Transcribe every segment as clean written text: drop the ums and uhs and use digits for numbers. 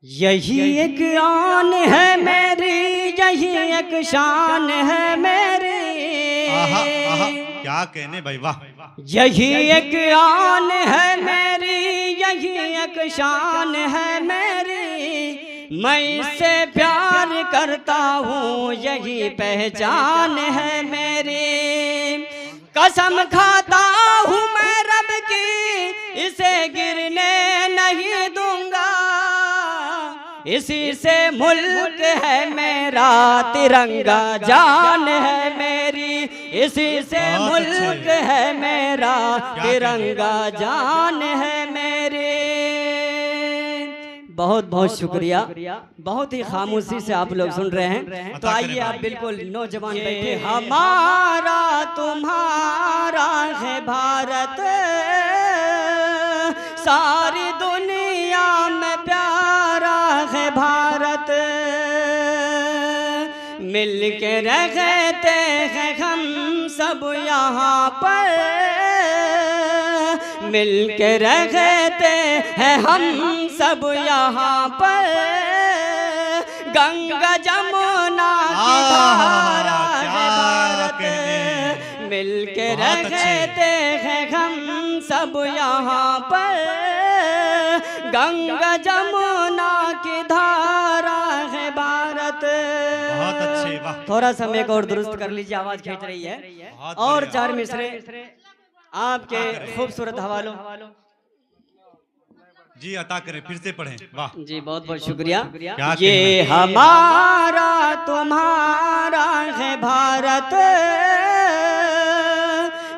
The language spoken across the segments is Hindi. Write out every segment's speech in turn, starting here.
यही एक आन है मेरी, यही एक शान है मेरी। आहा, आहा, क्या कहने भाई, वाह। यही एक आन है मेरी, यही एक शान है मेरी। मैं इससे प्यार करता हूँ, यही पहचान है मेरी। कसम खाता हूँ मैं रब की, इसे गिरने नहीं दूंगा। इसी से मुल्क है मेरा, तिरंगा जान है मेरी। इसी से मुल्क है मेरा, तिरंगा जान है मेरी। बहुत बहुत शुक्रिया। बहुत ही खामोशी से आप लोग सुन रहे हैं, तो आइए आप बिल्कुल नौजवान बैठे। हमारा तुम्हारा है भारत, सारी दुनिया में प्यारा है भारत। मिलके रहते हैं हम सब यहाँ पर, मिलके रहते हैं हम सब यहाँ पर। गंगा जमुना की धारा है भारत, मिलके रहते हैं हम सब यहाँ पर। गंगा जमुना की धारा है भारत। बहुत अच्छे, वाह। थोड़ा सा मेक और दुरुस्त कर लीजिए, आवाज खींच रही है। और चार मिसरे आपके खूबसूरत हवालों जी अता करें, फिर से पढ़ें, वाह जी। बहुत बहुत शुक्रिया। क्या ये हमारा तुम्हारा है भारत,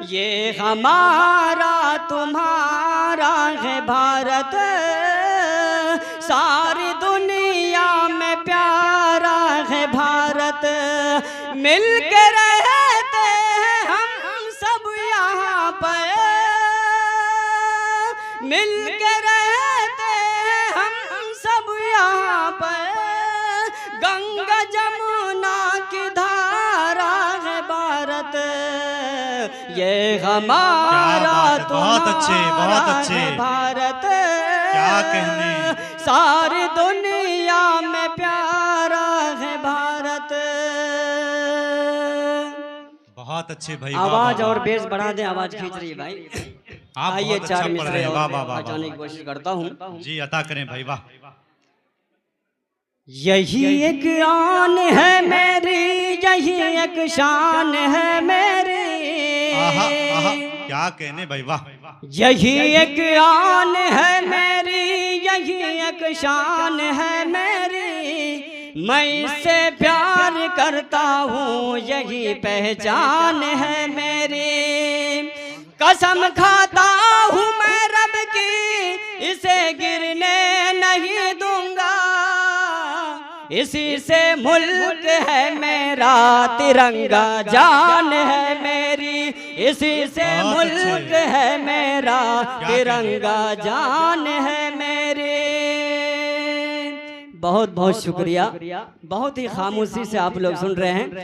ये हमारा तुम्हारा है भारत। सारी दुनिया में प्यारा है भारत। मिलकर रहते हैं हम सब यहाँ पर, मिलकर रहते हैं हम सब यहाँ पर। गंगा जमुना की धारा है भारत, ये हमारा बहुत अच्छे, बहुत अच्छे भारत। क्या कहने, सारी दुनिया में प्यारा है भारत। बहुत अच्छे भाई। आवाज और बेस बढ़ा दें, आवाज खींच रही है भाई। आइए चार मिसरे और बजाने की कोशिश करता हूँ जी अता करें भाई, वाह। यही एक आन है मेरी, यही एक शान है मेरी। आहा, आहा, क्या कहने भाई, वाह। यही एक आन है मेरी, यही एक शान है मेरी। मैं इससे प्यार करता हूँ, यही पहचान है मेरी। कसम खाता हूँ मैं रब की, इसे गिरने नहीं दूंगा। इसी से मुल्क है मेरा, तिरंगा जान है मेरी। इसी से मुल्क है मेरा, तिरंगा जान है मेरी। बहुत बहुत शुक्रिया। बहुत ही खामोशी से आप लोग सुन रहे हैं।